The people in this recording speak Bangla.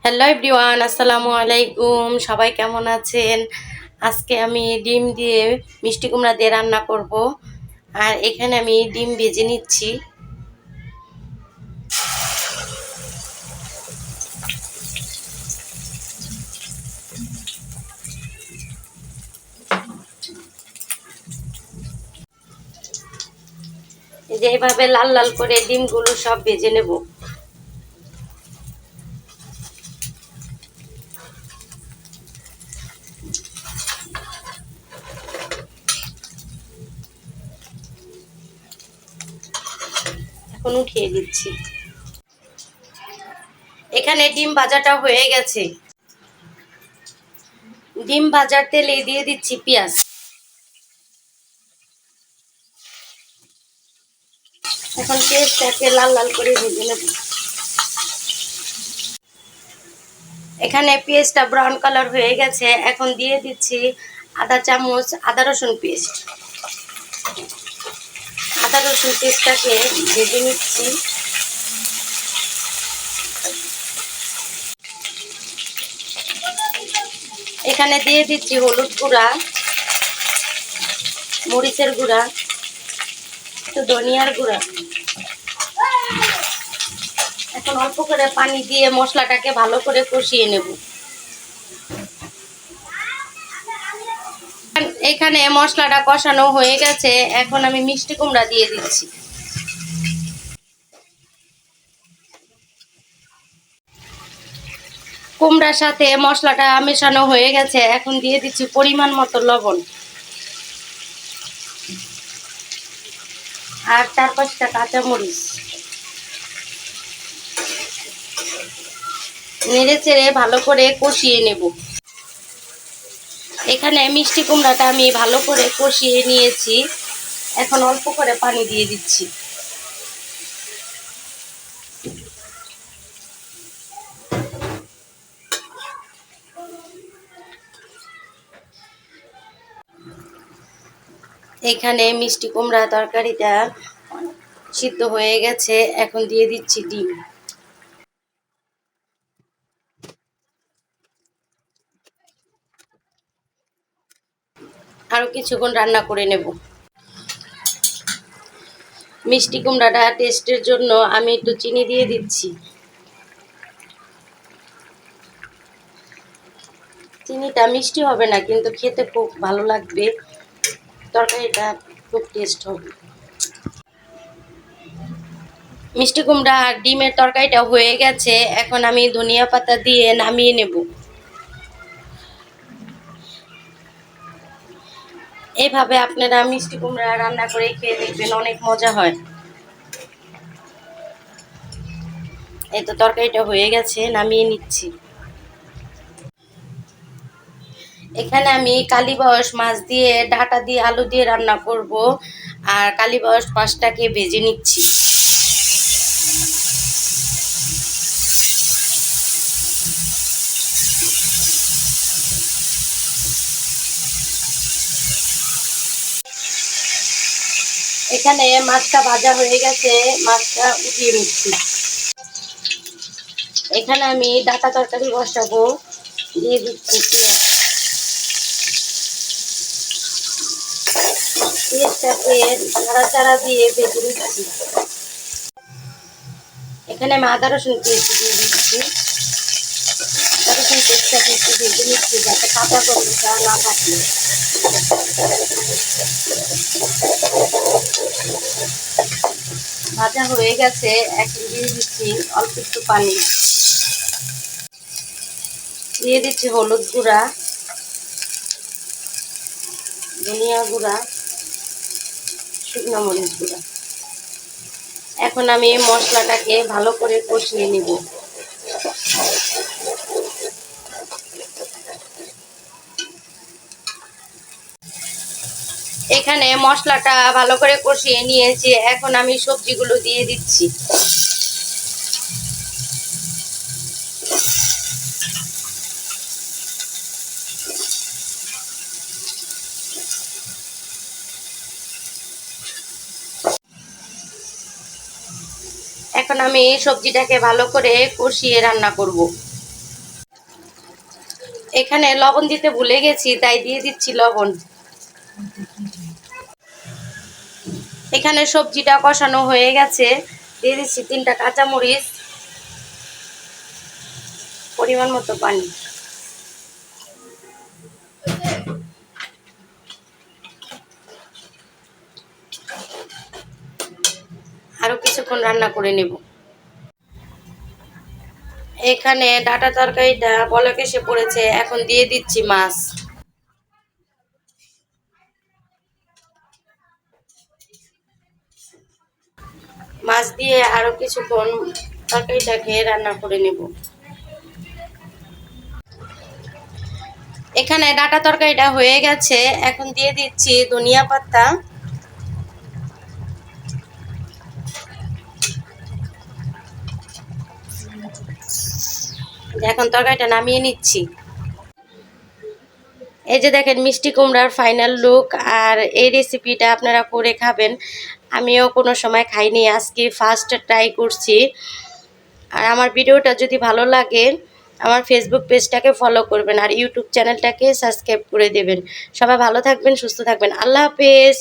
হ্যালো এভরিওয়ান, আসসালামু আলাইকুম। সবাই কেমন আছেন? আজকে আমি ডিম দিয়ে মিষ্টি কুমড়া দিয়ে রান্না করব। আর এখানে আমি ডিম ভেজে নিচ্ছি। এই যে এইভাবে লাল লাল করে ডিমগুলো সব ভেজে নেব। এখন উঠিয়ে দিচ্ছি। এখানে ডিম ভাজাটা হয়ে গেছে। ডিম ভাজার তেলে দিয়ে দিচ্ছি পেঁয়াজ। এখন পেঁয়াজটাকে লাল লাল করে ভেজে নেব। এখানে পেঁয়াজটা ব্রাউন কালার হয়ে গেছে। এখন দিয়ে দিচ্ছি আধা চামচ আদা রসুন পেস্ট। আদা রসুন পেস্টটাকে ভেজে নিচ্ছি। এখানে দিয়ে দিচ্ছি হলুদ গুঁড়া, মরিচের গুঁড়া, একটু ধনিয়ার গুঁড়া। এখন অল্প করে পানি দিয়ে মশলাটাকে ভালো করে কষিয়ে নেব। এখানে মশলাটা কষানো হয়ে গেছে। এখন আমি মিষ্টি কুমড়া দিয়ে দিচ্ছি। কুমড়ার সাথে মশলাটা মেশানো হয়ে গেছে। এখন দিয়ে দিচ্ছি পরিমাণ মতো লবণ আর 4-5টা কাঁচামরিচ। নেড়ে চেড়ে ভালো করে কষিয়ে নেব। এখানে মিষ্টি কুমড়াটা আমি ভালো করে কষিয়ে নিয়েছি। এখন অল্প করে পানি দিয়ে দিচ্ছি। এখানে মিষ্টি কুমড়া তরকারিটা সিদ্ধ হয়ে গেছে। এখন দিয়ে দিচ্ছি ডিম। আরো কিছুক্ষণ রান্না করে নেব। মিষ্টি কুমড়াটা টেস্টের জন্য আমি একটু চিনি দিয়ে দিচ্ছি। চিনিটা মিষ্টি হবে না, কিন্তু খেতে খুব ভালো লাগবে। তরকারিটা খুব টেস্ট হবে। মিষ্টি কুমড়া আর ডিমের তরকারিটা হয়ে গেছে। এখন আমি ধনিয়া পাতা দিয়ে নামিয়ে নেব। এইভাবে আপনারা মিষ্টি কুমড়া রান্না করে খেয়ে দেখবেন, অনেক মজা হয়। এই তো তরকারিটা হয়ে গেছে, নামিয়ে নিচ্ছি। এখানে আমি কালীবাউস মাছ দিয়ে ডাঁটা দিয়ে আলু দিয়ে রান্না করব। আর কালীবাউস মাছটাকে ভেজে নিচ্ছি। এখানে মাছটা ভাজা হয়ে গেছে, মাছটা উঠিয়ে নিচ্ছি। এখানে আমি ডাঁটা তরকারি বসাবো। দিয়ে দিচ্ছি পেঁয়াজটাকে নাড়াচাড়া দিয়ে ভেজে নিচ্ছি। এখানে আমি আদা রসুন পেস্ট দিয়ে দিচ্ছি। আদা রসুন পেস্টটাকে একটু ভেজে নিচ্ছি, যাতে কাঁচা গন্ধটা না থাকে। ভাজা হয়ে গেছে। এখন দিয়ে দিচ্ছি অল্প একটু পানি। দিয়ে দিচ্ছি হলুদ গুঁড়া, ধনিয়া গুঁড়া, শুকনো মরিচ গুঁড়া। এখন আমি মশলাটাকে ভালো করে কষিয়ে নিব। এখানে মশলাটা ভালো করে কষিয়ে নিয়েছি। এখন আমি সবজিগুলো দিয়ে দিচ্ছি। এখন আমি সবজিটাকে ভালো করে কষিয়ে রান্না করব। এখানে লবণ দিতে ভুলে গেছি, তাই দিয়ে দিচ্ছি লবণ। এখানে সবজিটা কষানো হয়ে গেছে, দিয়ে দিচ্ছি 3টা কাঁচামরিচ, পরিমাণ মতো পানি। আরো কিছুক্ষণ রান্না করে নেব। এখানে ডাটা তরকারিটা বলক এসে পড়েছে, এখন দিয়ে দিচ্ছি মাছ। মাছ দিয়ে আরো কিছুক্ষণ তরকারিটাকে রান্না করে নেব। এখানে ডাটা তরকারিটা হয়ে গেছে, এখন দিয়ে দিচ্ছি ধনিয়া পাতা। এখন তরকারিটা নামিয়ে নিচ্ছি। এই যে দেখেন মিষ্টি কুমড়ার ফাইনাল লুক। আর এই রেসিপিটা আপনারা করে খাবেন, আমিও কোনো সময় খাইনি, আজকে ফার্স্ট ট্রাই করছি। আর আমার ভিডিওটা যদি ভালো লাগে আমার ফেসবুক পেজটাকে ফলো করবেন আর ইউটিউব চ্যানেলটাকে সাবস্ক্রাইব করে দেবেন। সবাই ভালো থাকবেন, সুস্থ থাকবেন। আল্লাহ হাফেজ।